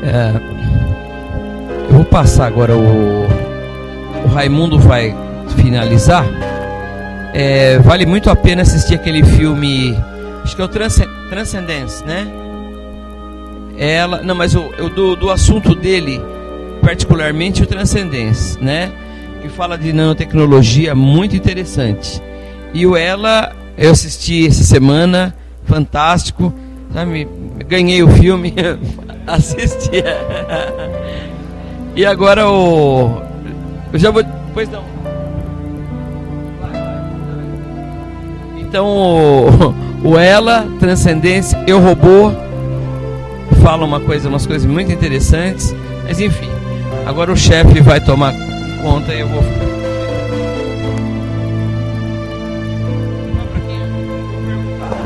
Eu vou passar agora, o Raimundo vai finalizar. Vale muito a pena assistir aquele filme, acho que é o Transcendence, né? Não, mas do assunto dele, particularmente o Transcendence, né? Que fala de nanotecnologia, muito interessante. E o Ela, eu assisti essa semana, fantástico, sabe? Ganhei o filme, assisti. E agora eu já vou. Pois não. Então o Ela, Transcendência, Eu Robô, fala umas coisas muito interessantes. Mas enfim, agora o chefe vai tomar conta e eu vou ficar.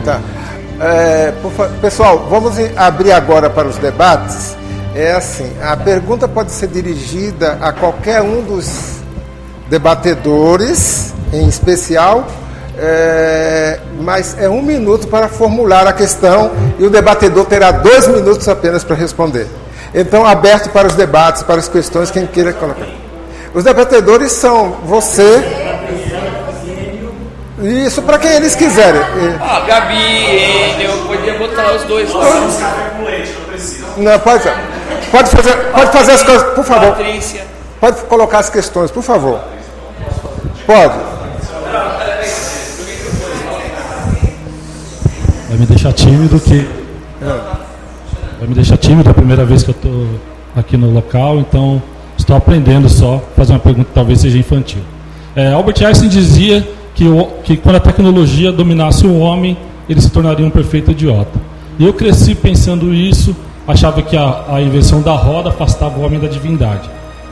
Tá. Pessoal, vamos abrir agora para os debates. Assim, a pergunta pode ser dirigida a qualquer um dos debatedores, em especial, mas é 1 minuto para formular a questão e o debatedor terá 2 minutos apenas para responder. Então, aberto para os debates, para as questões, quem queira colocar. Os debatedores são você. Isso, para quem eles quiserem. Gabi, eu podia botar os dois lá. Não, pode fazer as coisas, por favor. Patrícia. Pode colocar as questões, por favor. Pode. Vai me deixar tímido a primeira vez que eu estou aqui no local, então estou aprendendo só, fazer uma pergunta que talvez seja infantil. Albert Einstein dizia que quando a tecnologia dominasse o homem, ele se tornaria um perfeito idiota. E eu cresci pensando isso, achava que a invenção da roda afastava o homem da divindade.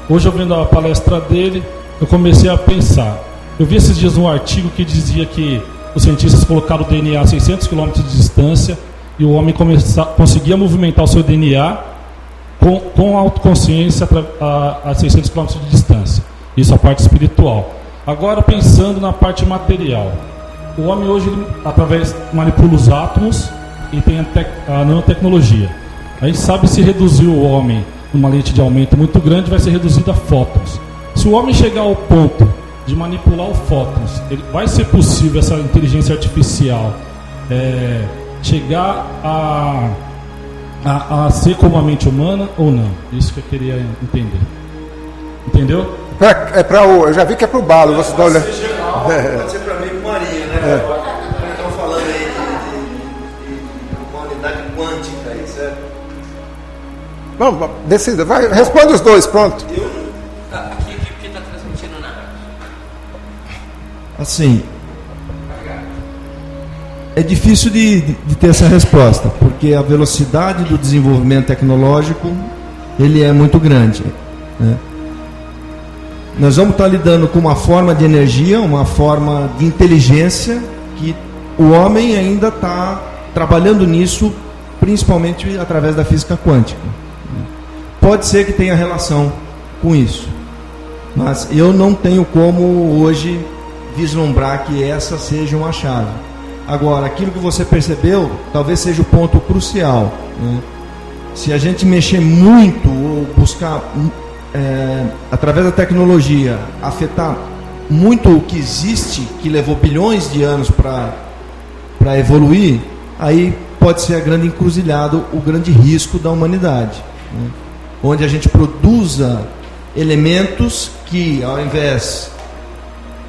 Hoje, ouvindo a palestra dele, eu comecei a pensar. Eu vi esses dias um artigo que dizia que os cientistas colocaram o DNA a 600 km de distância e o homem conseguia movimentar o seu DNA com autoconsciência a 600 km de distância. Isso a parte espiritual. Agora, pensando na parte material. O homem hoje, manipula os átomos e tem a nanotecnologia. A gente sabe, se reduzir o homem numa lente de aumento muito grande, vai ser reduzido a fótons. Se o homem chegar ao ponto de manipular o fótons, vai ser possível essa inteligência artificial chegar a ser como a mente humana ou não? Isso que eu queria entender. Entendeu? Eu já vi que é para o Balo, você dá olhando. Pode ser para mim e para o Marinho, né? Estão falando aí de uma unidade quântica aí, certo? Vamos, decida, vai, responde os dois, pronto. Aqui que está transmitindo na rádio. Assim, é difícil de ter essa resposta, porque a velocidade do desenvolvimento tecnológico ele é muito grande, né? Nós vamos estar lidando com uma forma de energia, uma forma de inteligência que o homem ainda está trabalhando nisso, principalmente através da física quântica. Pode ser que tenha relação com isso, mas eu não tenho como hoje vislumbrar que essa seja uma chave. Agora, aquilo que você percebeu talvez seja o ponto crucial, né? Se a gente mexer muito ou buscar através da tecnologia afetar muito o que existe, que levou bilhões de anos para evoluir, aí pode ser a grande encruzilhada, o grande risco da humanidade, né? Onde a gente produza elementos que, ao invés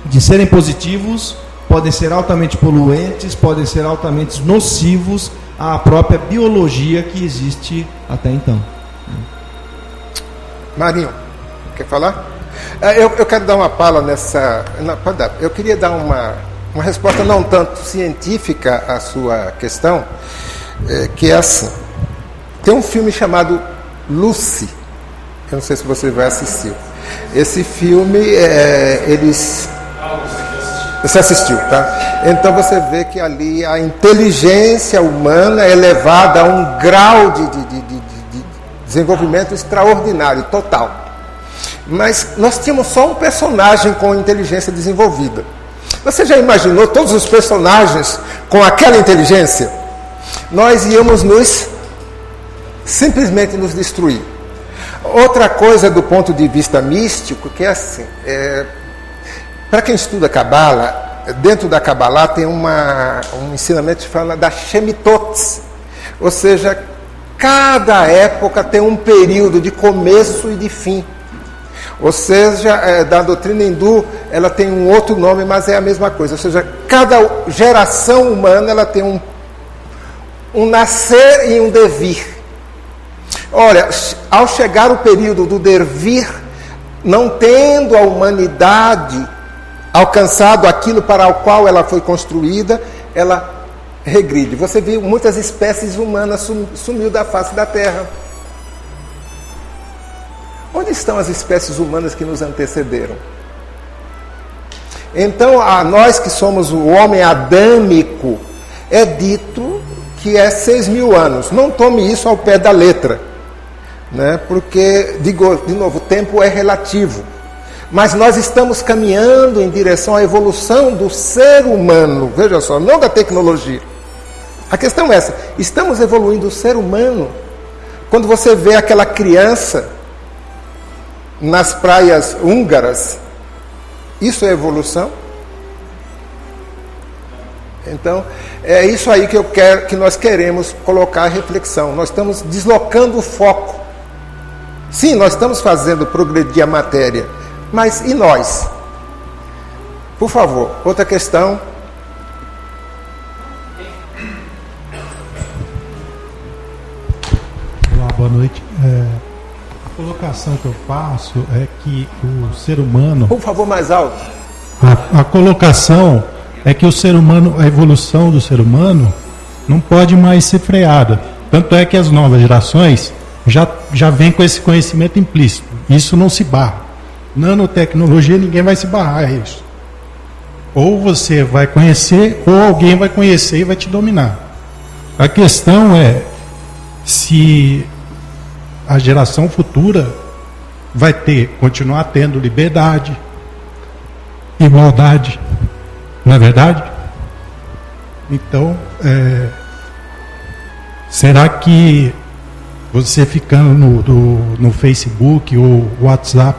de serem positivos, podem ser altamente poluentes, podem ser altamente nocivos à própria biologia que existe até então. Marinho, quer falar? Eu quero dar uma pala nessa. Não, pode dar. Eu queria dar uma resposta não tanto científica à sua questão, que é assim. Tem um filme chamado Lucy. Eu não sei se você vai assistir. Esse filme, Você assistiu, tá? Então você vê que ali a inteligência humana é elevada a um grau de desenvolvimento extraordinário, total. Mas nós tínhamos só um personagem com inteligência desenvolvida. Você já imaginou todos os personagens com aquela inteligência? Nós íamos nos simplesmente nos destruir. Outra coisa do ponto de vista místico, que é assim, para quem estuda Cabala, dentro da Cabala tem um ensinamento que fala da Shemitot, ou seja, cada época tem um período de começo e de fim. Ou seja, da doutrina hindu, ela tem um outro nome, mas é a mesma coisa. Ou seja, cada geração humana ela tem um nascer e um devir. Olha, ao chegar o período do devir, não tendo a humanidade alcançado aquilo para o qual ela foi construída, ela regride. Você viu, muitas espécies humanas sumiu da face da Terra. Onde estão as espécies humanas que nos antecederam? Então, a nós que somos o homem adâmico, é dito que é 6.000 anos. Não tome isso ao pé da letra, né? Porque, digo de novo, o tempo é relativo. Mas nós estamos caminhando em direção à evolução do ser humano. Veja só, não da tecnologia. A questão é essa, estamos evoluindo o ser humano. Quando você vê aquela criança nas praias húngaras, isso é evolução? Então, é isso aí que nós queremos colocar a reflexão. Nós estamos deslocando o foco. Sim, nós estamos fazendo progredir a matéria, mas e nós? Por favor, outra questão. Olá, boa noite. A colocação que eu faço é que o ser humano... Por favor, mais alto. A colocação é que o ser humano, a evolução do ser humano não pode mais ser freada. Tanto é que as novas gerações já vêm com esse conhecimento implícito. Isso não se barra. Nanotecnologia, ninguém vai se barrar a isso. Ou você vai conhecer, ou alguém vai conhecer e vai te dominar. A questão é se a geração futura vai continuar tendo liberdade, igualdade, não é verdade? Então, será que você ficando no Facebook ou WhatsApp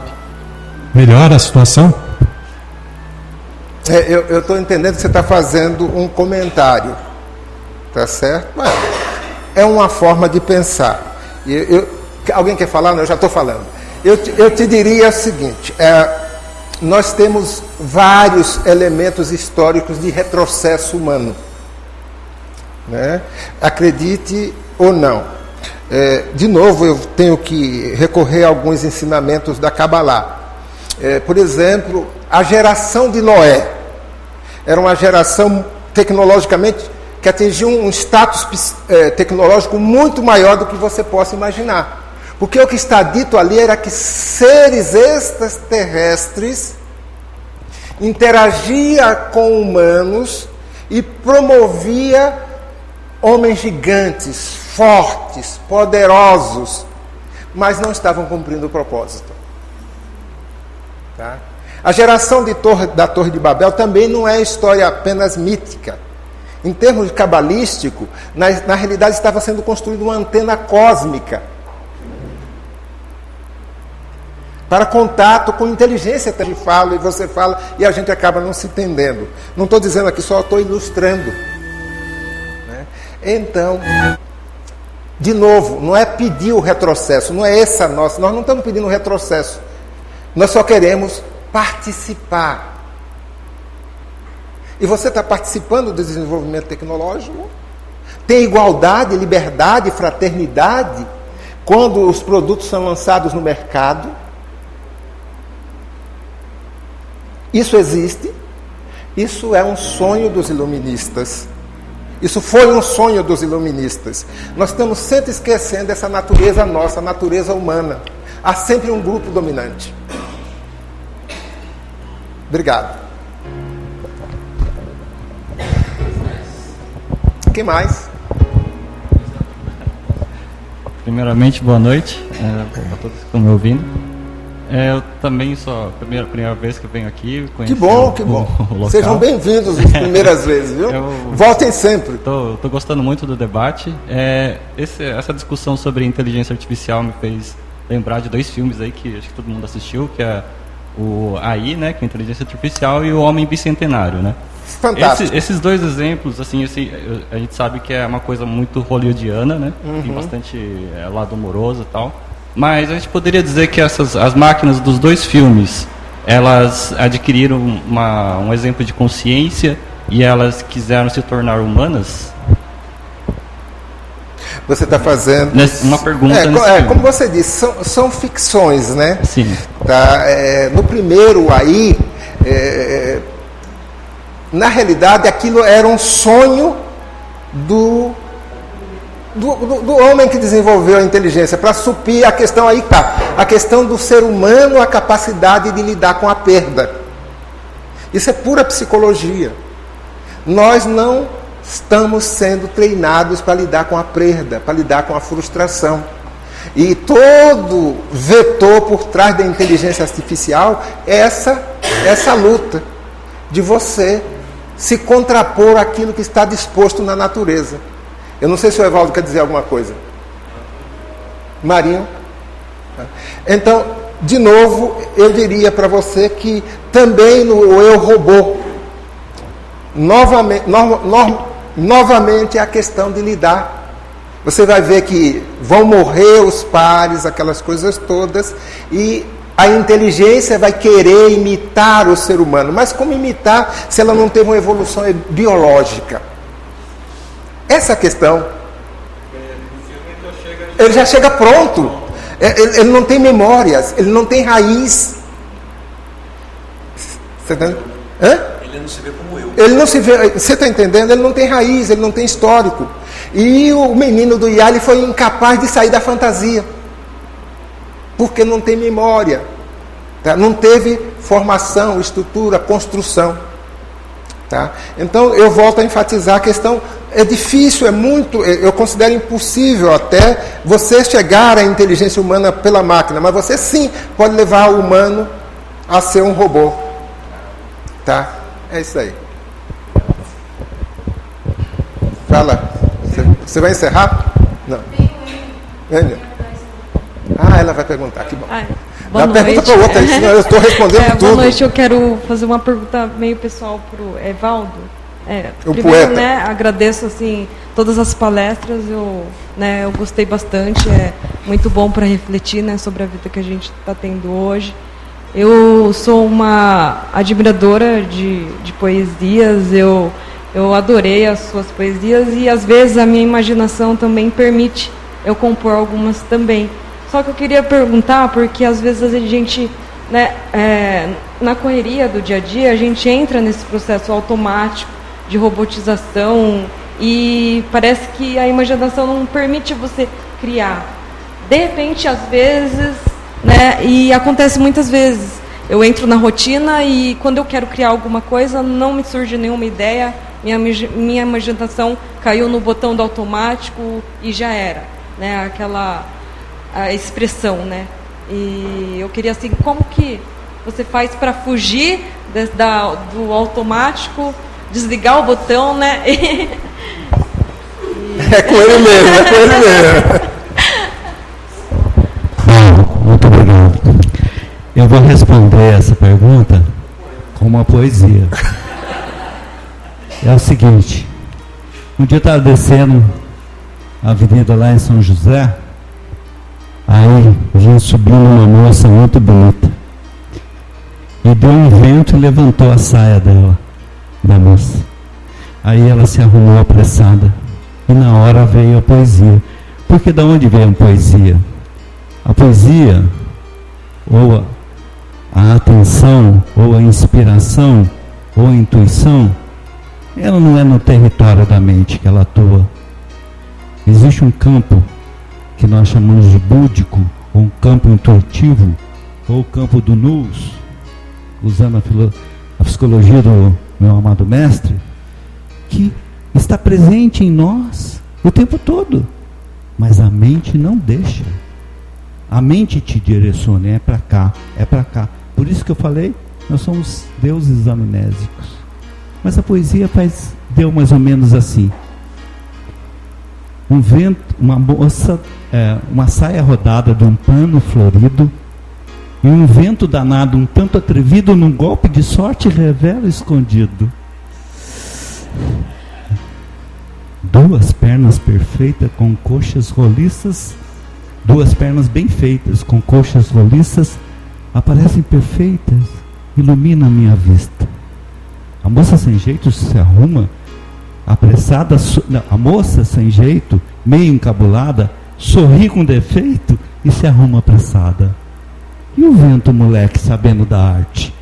melhora a situação? Eu estou entendendo que você está fazendo um comentário, tá certo? Mas é uma forma de pensar. Alguém quer falar? Não, eu já estou falando. Eu te diria o seguinte, nós temos vários elementos históricos de retrocesso humano, né? Acredite ou não. De novo, eu tenho que recorrer a alguns ensinamentos da Kabbalah. Por exemplo, a geração de Noé era uma geração tecnologicamente que atingiu um status tecnológico muito maior do que você possa imaginar. Porque o que está dito ali era que seres extraterrestres interagia com humanos e promovia homens gigantes, fortes, poderosos, mas não estavam cumprindo o propósito. Tá? A geração da Torre de Babel também não é história apenas mítica. Em termos cabalísticos, na realidade estava sendo construída uma antena cósmica para contato com inteligência. Eu falo e você fala e a gente acaba não se entendendo. Não estou dizendo aqui, só estou ilustrando. Né? Então, de novo, não é pedir o retrocesso, não é essa nossa. Nós não estamos pedindo retrocesso. Nós só queremos participar. E você está participando do desenvolvimento tecnológico? Tem igualdade, liberdade, fraternidade quando os produtos são lançados no mercado? Isso existe? Isso é um sonho dos iluministas. Isso foi um sonho dos iluministas. Nós estamos sempre esquecendo essa natureza nossa, a natureza humana. Há sempre um grupo dominante. Obrigado. Quem mais? Primeiramente, boa noite a todos que estão me ouvindo. Eu também sou a primeira vez que eu venho aqui. Que bom, que bom. Sejam bem-vindos as primeiras vezes, viu? Voltem sempre. Tô gostando muito do debate. Essa discussão sobre inteligência artificial me fez lembrar de 2 filmes aí que acho que todo mundo assistiu, que é o AI, né, que é a inteligência artificial, e o Homem Bicentenário, né? Fantástico. Esses 2 exemplos, assim, a gente sabe que é uma coisa muito hollywoodiana, né? Tem bastante lado humoroso e tal. Mas a gente poderia dizer que as máquinas dos 2 filmes, elas adquiriram um exemplo de consciência e elas quiseram se tornar humanas? Você está fazendo... Uma pergunta como você disse, são ficções, né? Sim. Tá? No primeiro aí, na realidade, aquilo era um sonho do homem que desenvolveu a inteligência, para suprir a questão aí, a questão do ser humano, a capacidade de lidar com a perda. Isso é pura psicologia. Nós não estamos sendo treinados para lidar com a perda, para lidar com a frustração. E todo vetor por trás da inteligência artificial é essa luta de você se contrapor àquilo que está disposto na natureza. Eu não sei se o Evaldo quer dizer alguma coisa. Marinho? Então, de novo, eu diria para você que também no Eu Robô, novamente é a questão de lidar. Você vai ver que vão morrer os pares, aquelas coisas todas, e a inteligência vai querer imitar o ser humano. Mas como imitar se ela não teve uma evolução biológica? Essa questão. Ele já chega pronto. Ele não tem memórias, ele não tem raiz. Você está entendendo? Ele não se vê como eu. Ele não se vê, você está entendendo? Ele não tem raiz, ele não tem histórico. E o menino do IA ele foi incapaz de sair da fantasia. Porque não tem memória. Tá? Não teve formação, estrutura, construção. Tá? Então eu volto a enfatizar a questão. É difícil, eu considero impossível até você chegar à inteligência humana pela máquina, mas você sim pode levar o humano a ser um robô. Tá? É isso aí. Fala. Você vai encerrar? Não. Ela vai perguntar, que bom. Boa noite. Pergunta para outra, senão eu estou respondendo tudo. Boa noite, eu quero fazer uma pergunta meio pessoal para o Evaldo. O primeiro, poeta. Agradeço assim, todas as palestras, eu gostei bastante, é muito bom para refletir, sobre a vida que a gente está tendo hoje. Eu sou uma admiradora de poesias, eu adorei as suas poesias e às vezes a minha imaginação também permite eu compor algumas também. Só que eu queria perguntar, porque às vezes a gente, na correria do dia a dia, a gente entra nesse processo automático de robotização e parece que a imaginação não permite você criar. De repente, às vezes, e acontece muitas vezes, eu entro na rotina e quando eu quero criar alguma coisa, não me surge nenhuma ideia, minha imaginação caiu no botão do automático e já era, aquela a expressão, E eu queria assim, como que você faz para fugir do automático, desligar o botão, É com ele mesmo, Muito obrigado. Eu vou responder essa pergunta com uma poesia. É o seguinte: um dia eu estava descendo a avenida lá em São José, aí vinha subindo uma moça muito bonita e deu um vento e levantou a saia dela, da moça. Aí ela se arrumou apressada e na hora veio a poesia. Porque da onde veio a poesia? A poesia, ou a atenção, ou a inspiração, ou a intuição, ela não é no território da mente que ela atua. Existe um campo que nós chamamos de búdico, ou um campo intuitivo, ou o campo do nous, usando a psicologia do meu amado mestre, que está presente em nós o tempo todo, mas a mente não deixa. A mente te direciona, é para cá, é para cá. Por isso que eu falei, nós somos deuses amnésicos. Mas a poesia deu mais ou menos assim. Um vento, uma moça, uma saia rodada de um pano florido, e um vento danado, um tanto atrevido, num golpe de sorte revela escondido. Duas pernas perfeitas com coxas roliças, duas pernas bem feitas com coxas roliças, aparecem perfeitas, ilumina a minha vista. A moça sem jeito se arruma, apressada, a moça sem jeito, meio encabulada, sorri com defeito e se arruma apressada. E o vento, moleque, sabendo da arte,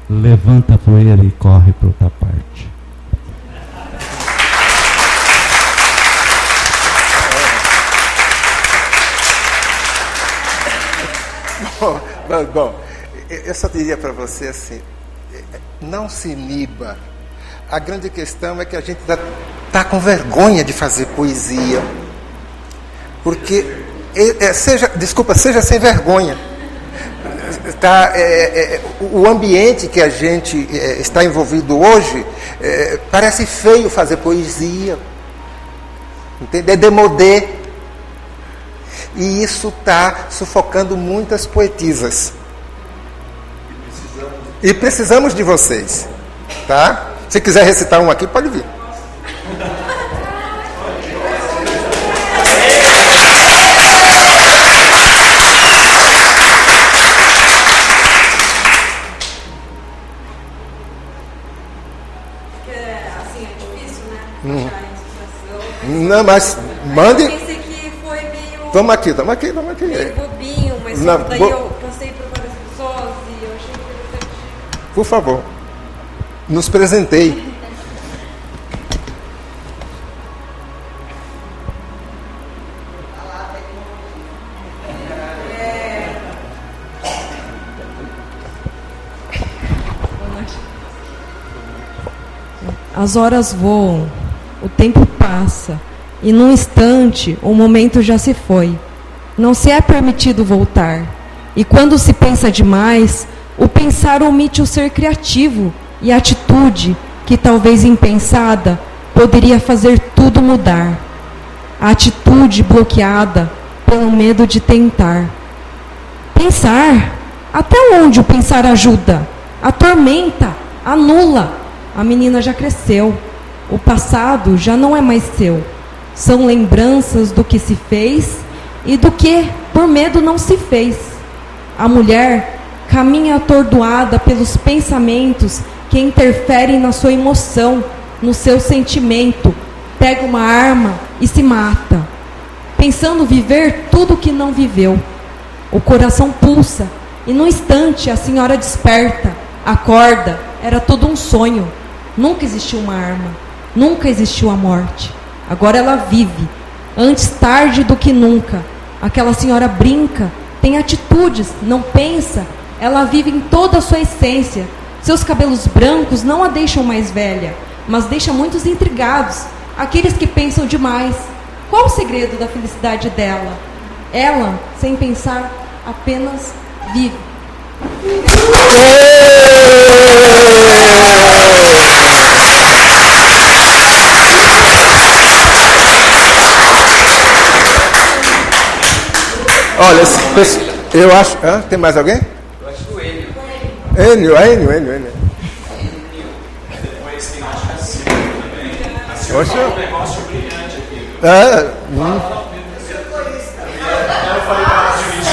levanta a poeira e corre para outra parte. Bom, eu só diria para você assim, não se iniba. A grande questão é que a gente está com vergonha de fazer poesia. Porque, seja sem vergonha. O ambiente que a gente está envolvido hoje, parece feio fazer poesia. Entende? É demodé. E isso está sufocando muitas poetisas. E precisamos de vocês. Tá? Se quiser recitar um aqui, pode vir. Assim, é difícil, né? Não, mas mande. Eu pensei que foi meio... Toma aqui. Meio bobinho, mas daí eu passei para várias pessoas e eu achei interessante. Por favor, nos presenteie. As horas voam, o tempo passa, e num instante o momento já se foi. Não se é permitido voltar. E quando se pensa demais, o pensar omite o ser criativo e a atitude, que talvez impensada, poderia fazer tudo mudar. A atitude bloqueada pelo medo de tentar. Pensar? Até onde o pensar ajuda? Atormenta, anula. A menina já cresceu. O passado já não é mais seu. São lembranças do que se fez e do que, por medo, não se fez. A mulher caminha atordoada pelos pensamentos que interferem na sua emoção, no seu sentimento. Pega uma arma e se mata, pensando viver tudo o que não viveu. O coração pulsa e, num instante, a senhora desperta, acorda. Era tudo um sonho. Nunca existiu uma arma, nunca existiu a morte. Agora ela vive, antes tarde do que nunca. Aquela senhora brinca, tem atitudes, não pensa. Ela vive em toda a sua essência. Seus cabelos brancos não a deixam mais velha, mas deixa muitos intrigados, aqueles que pensam demais. Qual o segredo da felicidade dela? Ela, sem pensar, apenas vive. Olha, eu acho... tem mais alguém? Eu acho que o Enio. Enio. Depois tem a Silvia também. A Silvia falou um negócio brilhante aqui. Eu falei para ela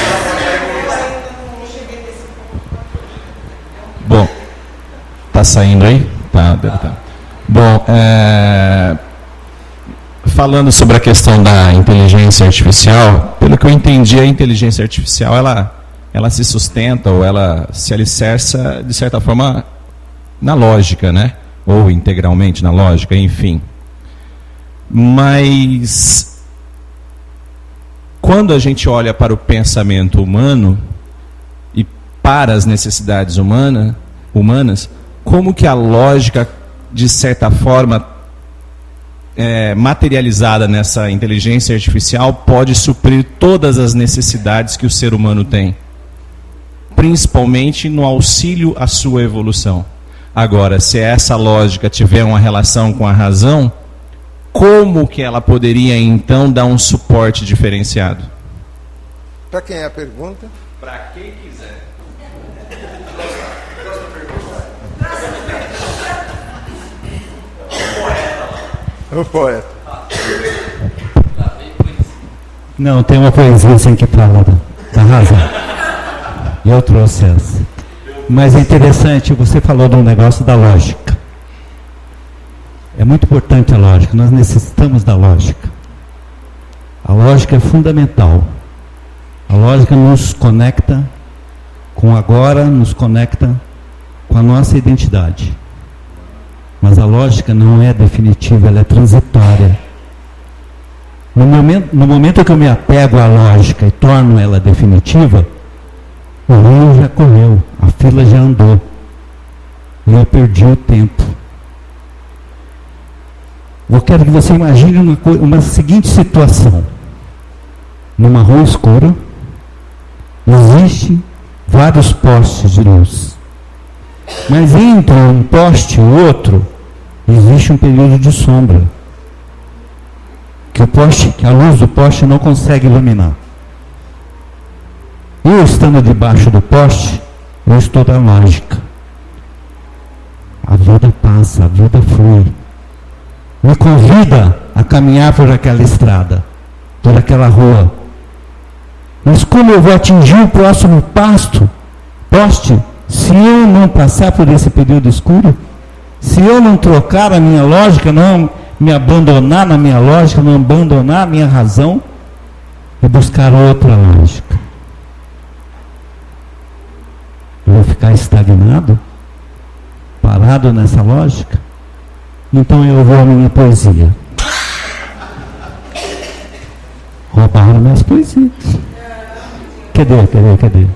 Bom, tá saindo aí? Tá, deve estar. Bom, falando sobre a questão da inteligência artificial, pelo que eu entendi, a inteligência artificial ela se sustenta ou ela se alicerça, de certa forma, na lógica, né? Ou integralmente na lógica, enfim. Mas quando a gente olha para o pensamento humano e para as necessidades humanas, como que a lógica, de certa forma, materializada nessa inteligência artificial pode suprir todas as necessidades que o ser humano tem, principalmente no auxílio à sua evolução. Agora, se essa lógica tiver uma relação com a razão, como que ela poderia então dar um suporte diferenciado? Para quem é a pergunta? Para quem quiser. O poeta. Não, tem uma poesia assim que fala da razão. E eu trouxe essa. Mas é interessante, você falou do negócio da lógica. É muito importante a lógica, nós necessitamos da lógica. A lógica é fundamental. A lógica nos conecta com o agora, nos conecta com a nossa identidade. Mas a lógica não é definitiva, ela é transitória. No momento que eu me apego à lógica e torno ela definitiva, o rio já correu, a fila já andou. E eu perdi o tempo. Eu quero que você imagine uma seguinte situação. Numa rua escura, existem vários postes de luz. Mas entre um poste e o outro, existe um período de sombra. Que a luz do poste não consegue iluminar. Eu estando debaixo do poste, eu estou da lógica. A vida passa, a vida flui. Me convida a caminhar por aquela estrada, por aquela rua. Mas como eu vou atingir o próximo poste, se eu não passar por esse período escuro? Se eu não trocar a minha lógica, não me abandonar na minha lógica, não abandonar a minha razão e buscar outra lógica, eu vou ficar estagnado, parado nessa lógica? Então eu vou à minha poesia. Roubaram minhas poesias. Cadê?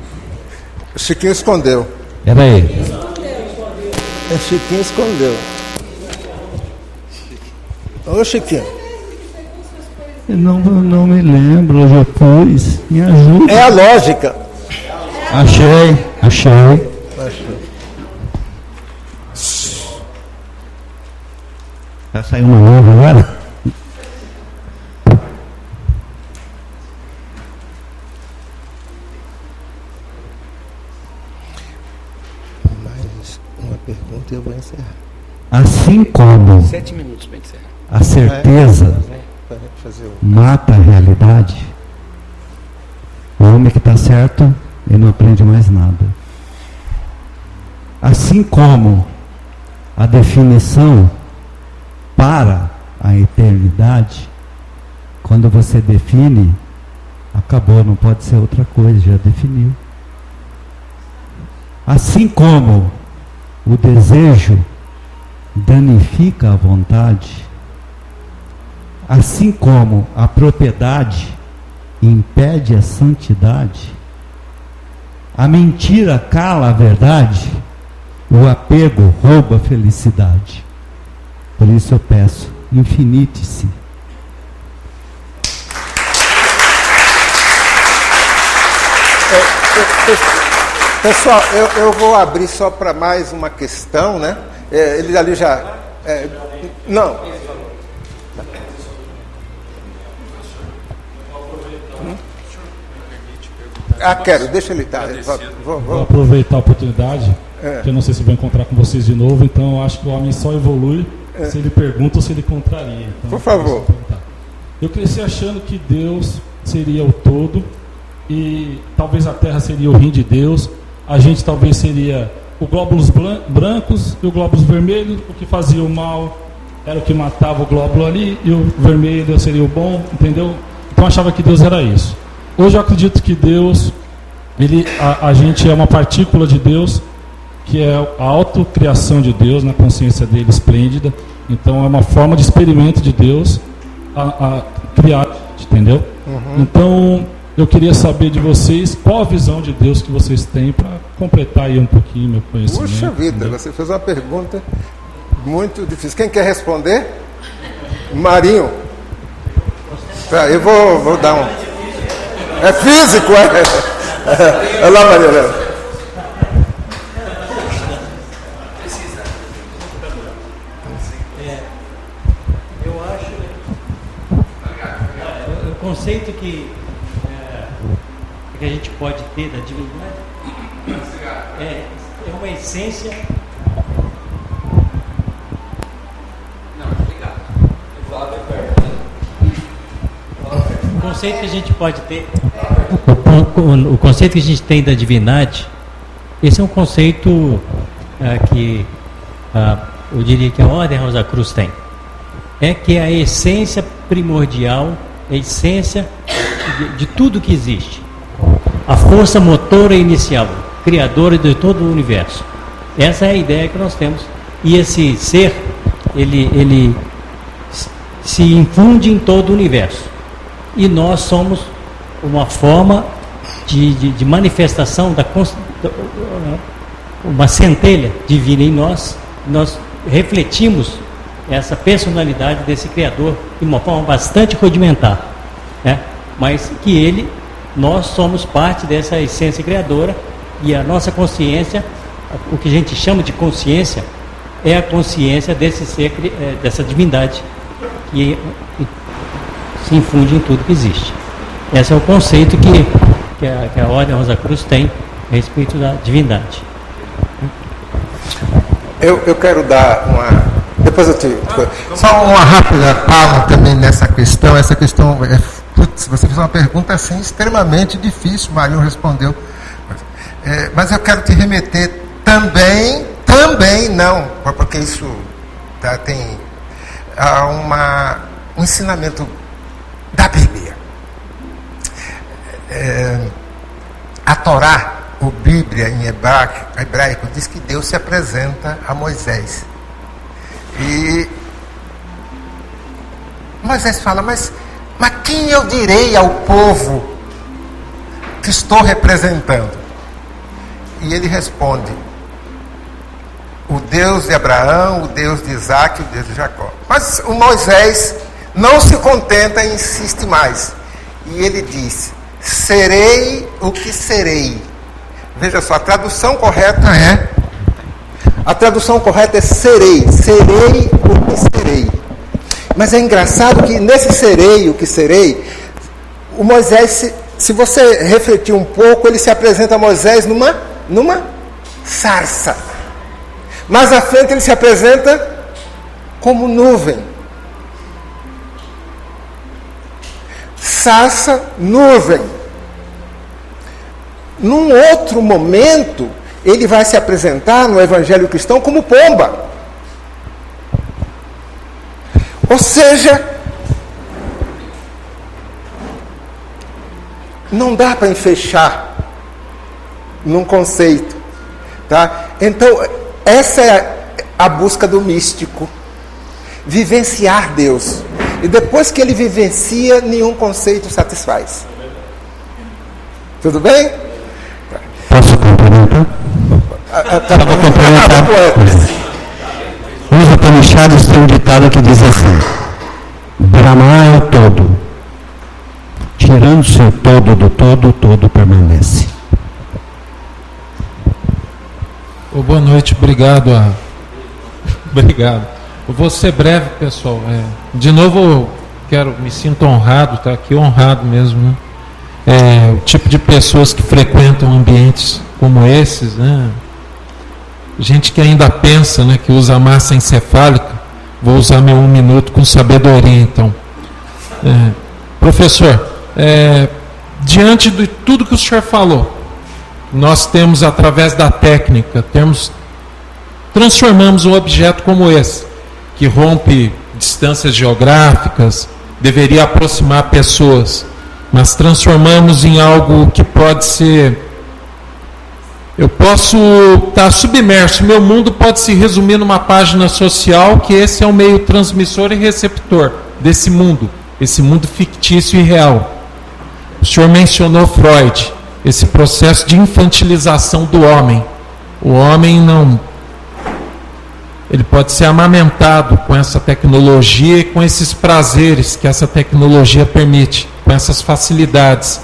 Chiquinho escondeu. Era ele. Chiquinho escondeu. Ô Chiquinho. Eu não me lembro, hoje eu pus. Me ajuda. É a lógica. Achei. Vai sair uma nova agora? Mais uma pergunta e eu vou encerrar. Assim como 7 minutos para encerrar. A certeza mata a realidade, o homem que está certo, ele não aprende mais nada. Assim como a definição para a eternidade, quando você define, acabou, não pode ser outra coisa, já definiu. Assim como o desejo danifica a vontade, assim como a propriedade impede a santidade, a mentira cala a verdade, o apego rouba a felicidade. Por isso eu peço, infinite-se. Pessoal, eu vou abrir só para mais uma questão, né? Ele ali já... não. Quero, deixa ele estar. Vou aproveitar a oportunidade, que eu não sei se vou encontrar com vocês de novo, então eu acho que o homem só evolui se ele pergunta ou se ele contraria. Então, por favor. Eu cresci achando que Deus seria o todo e talvez a Terra seria o rim de Deus, a gente talvez seria o glóbulos brancos e o glóbulos vermelhos, o que fazia o mal era o que matava o glóbulo ali e o vermelho seria o bom, entendeu? Então eu achava que Deus era isso. Hoje eu acredito que Deus, a gente é uma partícula de Deus, que é a autocriação de Deus, na consciência dele esplêndida. Então é uma forma de experimento de Deus a criar, entendeu? Uhum. Então eu queria saber de vocês qual a visão de Deus que vocês têm para completar aí um pouquinho meu conhecimento. Puxa vida, entendeu? Você fez uma pergunta muito difícil. Quem quer responder? Marinho. Tá, eu vou dar um. É físico, é? Olha lá, Maria Helena. O conceito que a gente pode ter da divindade é uma essência. O conceito que a gente pode ter, o conceito que a gente tem da divindade, esse é um conceito que eu diria que a Ordem Rosa Cruz tem. É que a essência primordial, a essência de tudo que existe, a força motora inicial, criadora de todo o universo. Essa é a ideia que nós temos. E esse ser, ele se infunde em todo o universo. E nós somos uma forma de manifestação uma centelha divina em nós. Nós refletimos essa personalidade desse Criador de uma forma bastante rudimentar, né? Mas que nós somos parte dessa essência criadora, e a nossa consciência, o que a gente chama de consciência, é a consciência desse ser, dessa divindade que se infunde em tudo que existe. Esse é o conceito que a Ordem Rosa Cruz tem a respeito da divindade. Eu quero dar uma... Depois eu te... Só uma rápida fala também nessa questão. Essa questão... você fez uma pergunta assim extremamente difícil, o Marinho respondeu. Mas eu quero te remeter também não, porque isso tem um ensinamento da Bíblia. A Torá, ou Bíblia em hebraico, diz que Deus se apresenta a Moisés. E Moisés fala, mas quem eu direi ao povo que estou representando? E ele responde, o Deus de Abraão, o Deus de Isaac, o Deus de Jacó. Mas o Moisés não se contenta e insiste mais. E ele diz, serei o que serei. Veja só, a tradução correta é serei o que serei. Mas é engraçado que nesse serei o que serei, o Moisés, se você refletir um pouco, ele se apresenta a Moisés numa sarça. Mais à frente ele se apresenta como nuvem. Sarça, nuvem. Num outro momento, ele vai se apresentar no Evangelho cristão como pomba. Ou seja, não dá para enfechar num conceito, tá? Então, essa é a busca do místico, vivenciar Deus. E depois que ele vivencia, nenhum conceito satisfaz. Tudo bem? Posso complementar? Estava complementando. Os Upanishads tem um ditado que diz assim: Brahma é o todo. Tirando-se o todo do todo, o todo permanece. Boa noite, obrigado. Obrigado. Eu vou ser breve, pessoal. De novo, me sinto honrado, tá aqui honrado mesmo, né? O tipo de pessoas que frequentam ambientes como esses, né? Gente que ainda pensa, né, que usa massa encefálica. Vou usar meu 1 minuto com sabedoria, então. Professor, diante de tudo que o senhor falou, nós temos, através da técnica, transformamos um objeto como esse, que rompe distâncias geográficas, deveria aproximar pessoas, mas transformamos em algo que pode ser... Eu posso estar submerso, meu mundo pode se resumir numa página social, que esse é o meio transmissor e receptor desse mundo, esse mundo fictício e real. O senhor mencionou Freud, esse processo de infantilização do homem. O homem ele pode ser amamentado com essa tecnologia e com esses prazeres que essa tecnologia permite, com essas facilidades.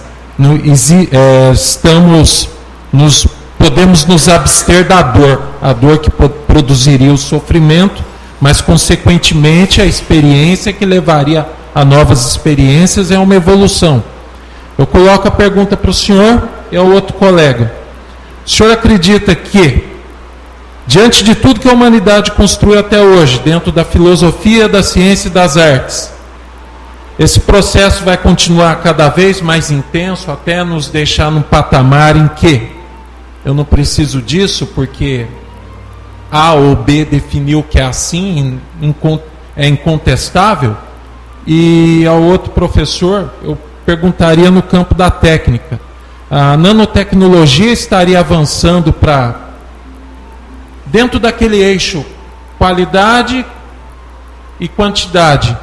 Podemos nos abster da dor, a dor que produziria o sofrimento, mas consequentemente a experiência que levaria a novas experiências é uma evolução. Eu coloco a pergunta para o senhor e ao outro colega. O senhor acredita que, diante de tudo que a humanidade construiu até hoje, dentro da filosofia, da ciência e das artes, esse processo vai continuar cada vez mais intenso até nos deixar num patamar em que eu não preciso disso porque A ou B definiu que é assim, é incontestável? E ao outro professor, eu perguntaria no campo da técnica. A nanotecnologia estaria avançando para, dentro daquele eixo qualidade e quantidade,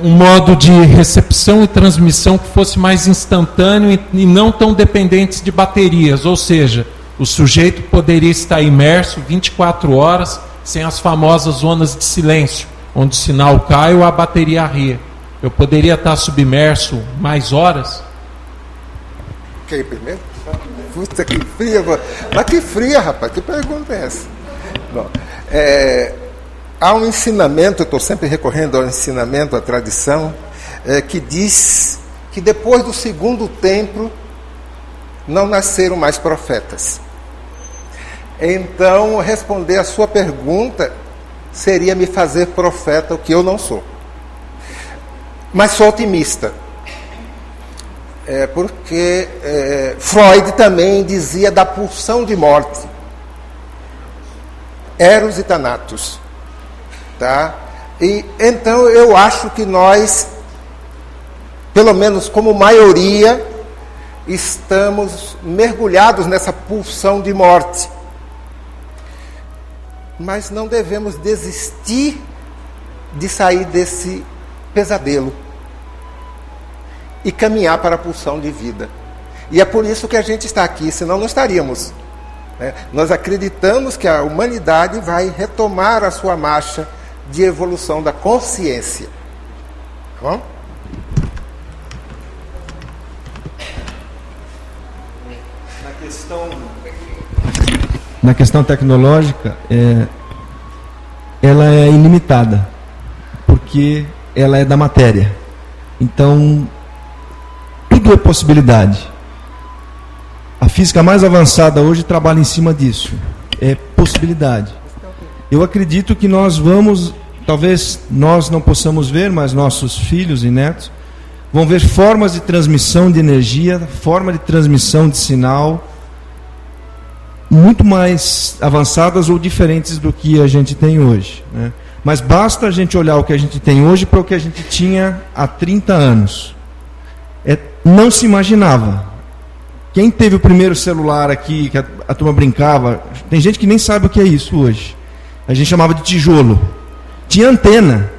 um modo de recepção e transmissão que fosse mais instantâneo e não tão dependentes de baterias, ou seja, o sujeito poderia estar imerso 24 horas sem as famosas zonas de silêncio, onde o sinal cai ou a bateria ria. Eu poderia estar submerso mais horas? Quer ir primeiro? Puta, que fria. Mas que fria, rapaz, que pergunta é essa? Bom, há um ensinamento, eu estou sempre recorrendo ao ensinamento, à tradição, que diz que depois do segundo templo não nasceram mais profetas. Então, responder a sua pergunta seria me fazer profeta, o que eu não sou. Mas sou otimista. Porque Freud também dizia da pulsão de morte. Eros e Thanatos. Tá? E então eu acho que nós, pelo menos como maioria, estamos mergulhados nessa pulsão de morte. Mas não devemos desistir de sair desse pesadelo e caminhar para a pulsão de vida. E é por isso que a gente está aqui, senão não estaríamos. Nós acreditamos que a humanidade vai retomar a sua marcha de evolução da consciência. Tá bom? Na questão tecnológica, ela é ilimitada, porque ela é da matéria. Então, tudo é possibilidade. A física mais avançada hoje trabalha em cima disso. É possibilidade. Eu acredito que nós vamos, talvez nós não possamos ver, mas nossos filhos e netos vão ver formas de transmissão de energia, forma de transmissão de sinal, muito mais avançadas ou diferentes do que a gente tem hoje, né? Mas basta a gente olhar o que a gente tem hoje para o que a gente tinha há 30 anos. Não se imaginava. Quem teve o primeiro celular aqui, que a turma brincava, tem gente que nem sabe o que é isso hoje. A gente chamava de tijolo. Tinha antena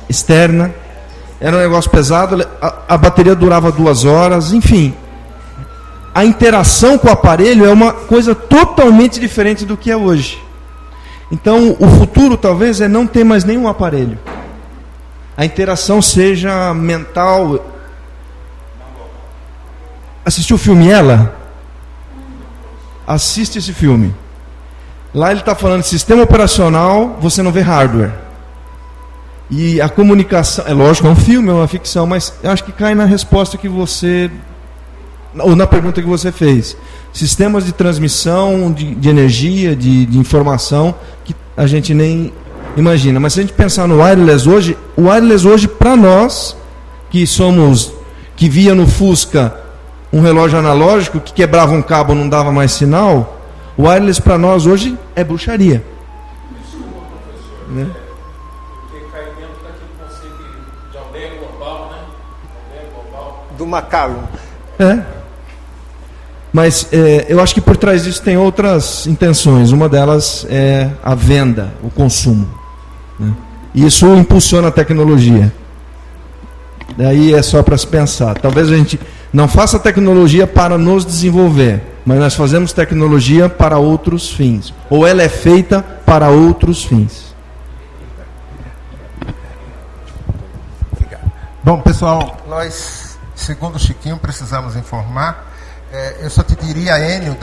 externa, era um negócio pesado, a bateria durava 2 horas, enfim. A interação com o aparelho é uma coisa totalmente diferente do que é hoje. Então, o futuro talvez é não ter mais nenhum aparelho. A interação seja mental. Assistiu o filme Ela? Assiste esse filme. Lá ele está falando de sistema operacional, você não vê hardware. E a comunicação, é lógico, é um filme, é uma ficção, mas eu acho que cai na resposta que você, ou na pergunta que você fez. Sistemas de transmissão de energia, de informação, que a gente nem imagina. Mas se a gente pensar no wireless hoje para nós, que via no Fusca um relógio analógico, que quebrava um cabo e não dava mais sinal, o wireless para nós hoje é bruxaria. Desculpa, professor. Né? Porque cai dentro daquele conceito de aldeia global, né? Aldeia global. Do Macalum. Mas eu acho que por trás disso tem outras intenções. Uma delas é a venda, o consumo, né? E isso impulsiona a tecnologia. Daí é só para se pensar. Talvez a gente não faça tecnologia para nos desenvolver, mas nós fazemos tecnologia para outros fins, ou ela é feita para outros fins. Bom, pessoal, nós, segundo o Chiquinho, precisamos informar. Eu só te diria, Enio,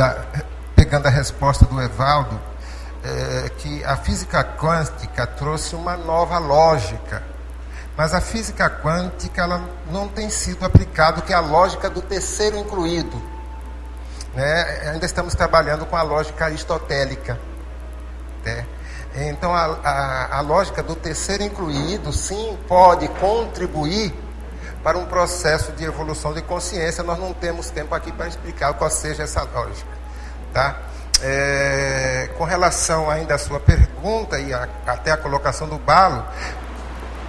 pegando a resposta do Evaldo, que a física quântica trouxe uma nova lógica. Mas a física quântica ela não tem sido aplicada, que é a lógica do terceiro incluído. Ainda estamos trabalhando com a lógica aristotélica. Então, a lógica do terceiro incluído, sim, pode contribuir para um processo de evolução de consciência. Nós não temos tempo aqui para explicar qual seja essa lógica. Tá? Com relação ainda à sua pergunta e até a colocação do Balo,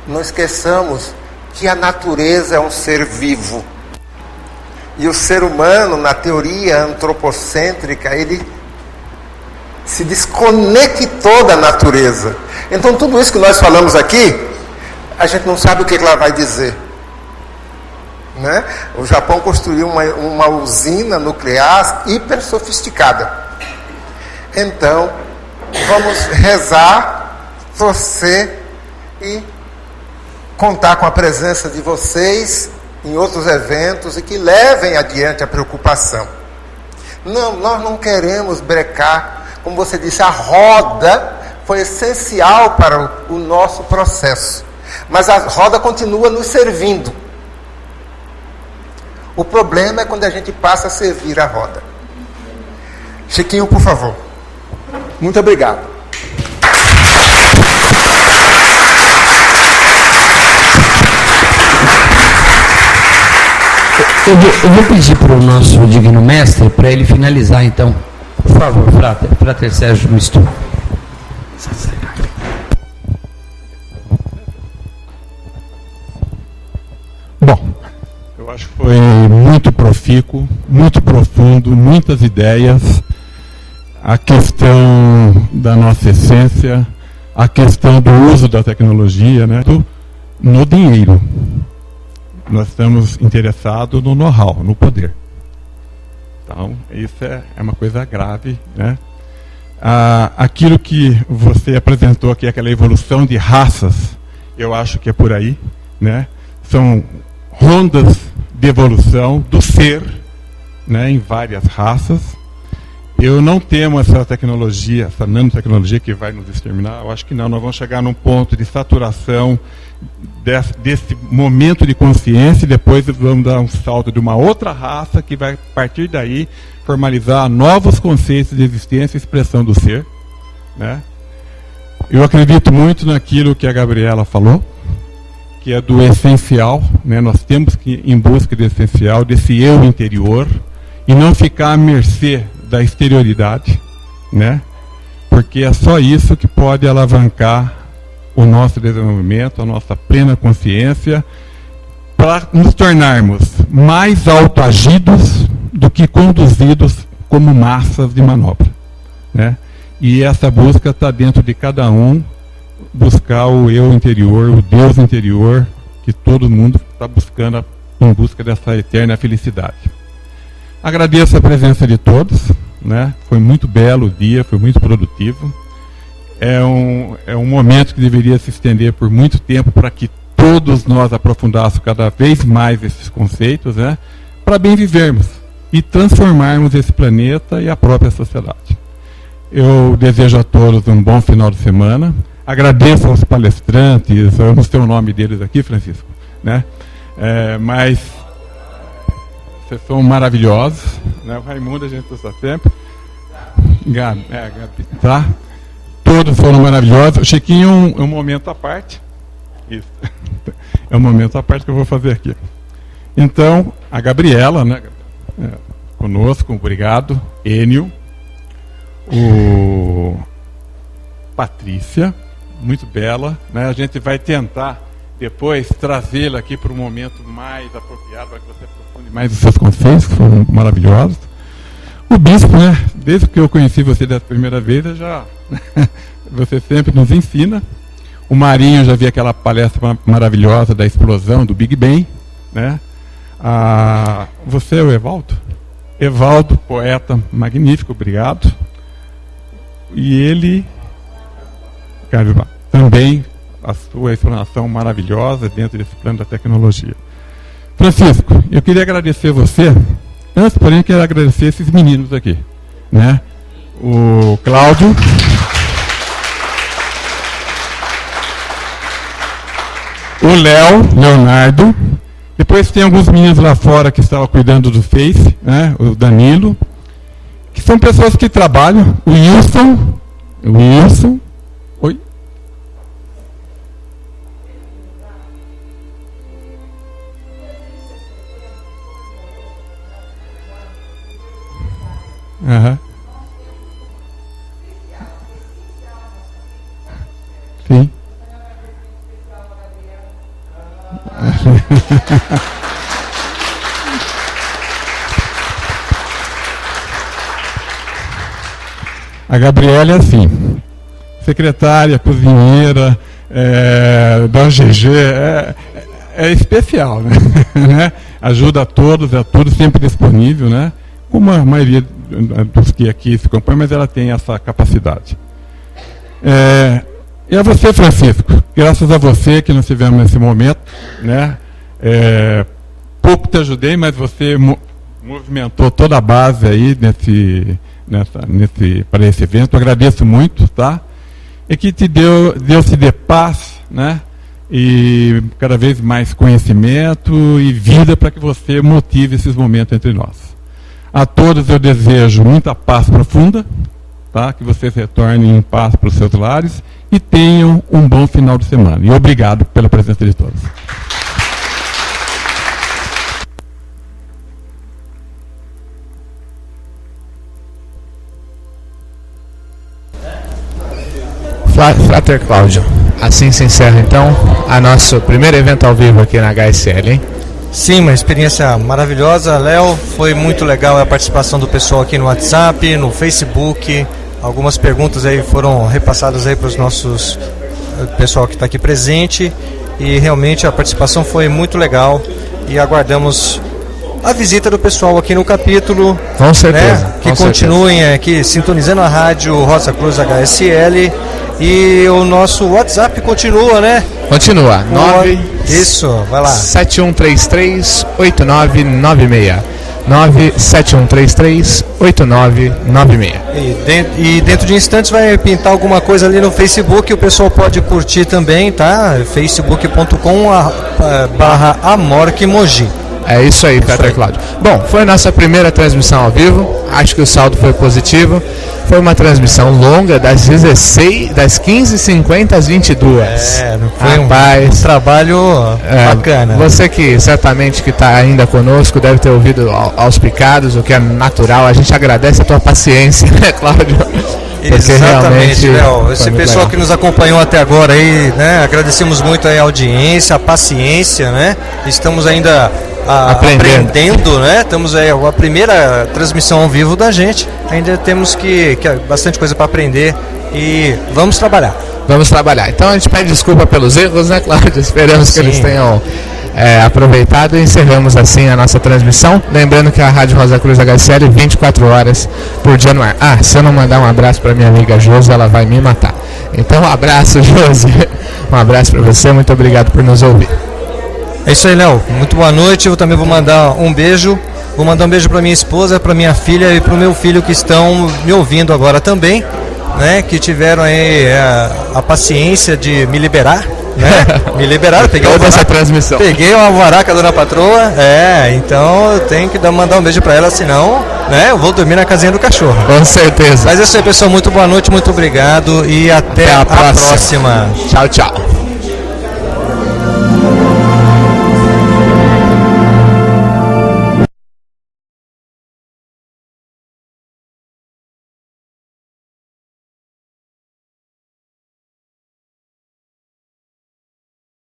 não esqueçamos que a natureza é um ser vivo. E o ser humano, na teoria antropocêntrica, ele se desconectou da natureza. Então tudo isso que nós falamos aqui, a gente não sabe o que ela vai dizer. O Japão construiu uma usina nuclear hiper sofisticada. Então, vamos rezar, torcer e contar com a presença de vocês em outros eventos e que levem adiante a preocupação. Não, nós não queremos brecar. Como você disse, a roda foi essencial para o nosso processo. Mas a roda continua nos servindo. O problema é quando a gente passa a servir a roda. Chiquinho, por favor. Muito obrigado. Eu vou pedir para o nosso digno mestre, para ele finalizar, então. Por favor, Frater Sérgio Mistura. Bom, eu acho que foi muito profícuo, muito profundo, muitas ideias. A questão da nossa essência, a questão do uso da tecnologia, no dinheiro. Nós estamos interessados no know-how, no poder. Então, isso é uma coisa grave, aquilo que você apresentou aqui, aquela evolução de raças, eu acho que é por aí, São rondas de evolução do ser, em várias raças. Eu não temo essa tecnologia, essa nanotecnologia que vai nos exterminar. Eu acho que não, nós vamos chegar num ponto de saturação desse momento de consciência e depois vamos dar um salto de uma outra raça que vai, a partir daí, formalizar novos conceitos de existência e expressão do ser. Eu acredito muito naquilo que a Gabriela falou, que é do essencial. Nós temos que ir em busca do essencial, desse eu interior, e não ficar à mercê da exterioridade, porque é só isso que pode alavancar o nosso desenvolvimento, a nossa plena consciência, para nos tornarmos mais autoagidos do que conduzidos como massas de manobra. E essa busca está dentro de cada um, buscar o eu interior, o Deus interior, que todo mundo está buscando em busca dessa eterna felicidade. Agradeço a presença de todos, foi muito belo o dia, foi muito produtivo. É um momento que deveria se estender por muito tempo para que todos nós aprofundássemos cada vez mais esses conceitos, para bem vivermos e transformarmos esse planeta e a própria sociedade. Eu desejo a todos um bom final de semana. Agradeço aos palestrantes, eu não sei o nome deles aqui, Francisco, mas vocês são maravilhosos, o Raimundo a gente usa sempre, Gabi, tá? Todos foram maravilhosos. O Chiquinho é um momento à parte. Isso. É um momento à parte que eu vou fazer aqui. Então, a Gabriela, conosco, obrigado. Enio. O Patrícia, muito bela. A gente vai tentar depois trazê-la aqui para um momento mais apropriado, para que você aprofunde mais os seus conceitos, que foram maravilhosos. O Bispo, desde que eu conheci você da primeira vez, você sempre nos ensina. O Marinho, já vi aquela palestra maravilhosa da explosão do Big Bang. Você é o Evaldo? Evaldo, poeta magnífico, obrigado. E ele, também a sua explanação maravilhosa dentro desse plano da tecnologia. Francisco, eu queria agradecer você. Antes, porém, eu quero agradecer esses meninos aqui, né? O Cláudio, o Leonardo. Depois tem alguns meninos lá fora que estavam cuidando do Face, né? O Danilo, que são pessoas que trabalham. O Wilson. Oi? Aham. Sim. A Gabriela é assim, secretária, cozinheira, da OGG, é especial, né? Ajuda a todos, é tudo sempre disponível, né? Como a maioria dos que aqui se compõem, mas ela tem essa capacidade. E a você, Francisco, graças a você que nós tivemos nesse momento, né? Pouco te ajudei, mas você movimentou toda a base aí para esse evento. Eu agradeço muito, tá? E que Deus te dê paz, né? E cada vez mais conhecimento e vida para que você motive esses momentos entre nós. A todos eu desejo muita paz profunda, tá? Que vocês retornem em paz para os seus lares e tenham um bom final de semana. E obrigado pela presença de todos. Frater Cláudio, assim se encerra então a nosso primeiro evento ao vivo aqui na HSL, hein? Sim, uma experiência maravilhosa, Léo. Foi muito legal a participação do pessoal aqui no WhatsApp, no Facebook. Algumas perguntas aí foram repassadas aí para os nossos pessoal que está aqui presente. E realmente a participação foi muito legal. E aguardamos a visita do pessoal aqui no capítulo. Com certeza. Né, que continuem aqui sintonizando a rádio Rosa Cruz HSL. E o nosso WhatsApp continua, né? Continua. Isso, vai lá. 7133-8996. 97133-8996. E dentro de instantes vai pintar alguma coisa ali no Facebook. O pessoal pode curtir também, tá? facebook.com/amorquimoji. É isso aí, Frater Cláudio. Bom, foi a nossa primeira transmissão ao vivo. Acho que o saldo foi positivo. Foi uma transmissão longa, das 15h50 às 22h. Foi um trabalho bacana. Você que certamente que está ainda conosco deve ter ouvido aos picados, o que é natural. A gente agradece a tua paciência, né, Cláudio? Exatamente, Léo. Esse pessoal que nos acompanhou até agora aí, né? Agradecemos muito aí a audiência, a paciência, né? Estamos ainda aprendendo, né? Estamos aí a primeira transmissão ao vivo da gente. Ainda temos que bastante coisa para aprender e vamos trabalhar. Vamos trabalhar. Então a gente pede desculpa pelos erros, né, Cláudio? Esperamos que eles tenham aproveitado e encerramos assim a nossa transmissão. Lembrando que a Rádio Rosa Cruz HSL 24 horas por dia no ar. Se eu não mandar um abraço para minha amiga Josi, ela vai me matar. Então um abraço, Josi. Um abraço para você, muito obrigado por nos ouvir. É isso aí, Léo. Muito boa noite. Eu também vou mandar um beijo. Vou mandar um beijo para minha esposa, para minha filha e para o meu filho que estão me ouvindo agora também, né? Que tiveram aí a paciência de me liberar, né? Me liberaram, peguei essa transmissão. Peguei uma alvará com a dona patroa. Então eu tenho que mandar um beijo para ela, senão, né? Eu vou dormir na casinha do cachorro. Com certeza. Mas é isso aí, pessoal. Muito boa noite, muito obrigado e até a próxima. Tchau, tchau.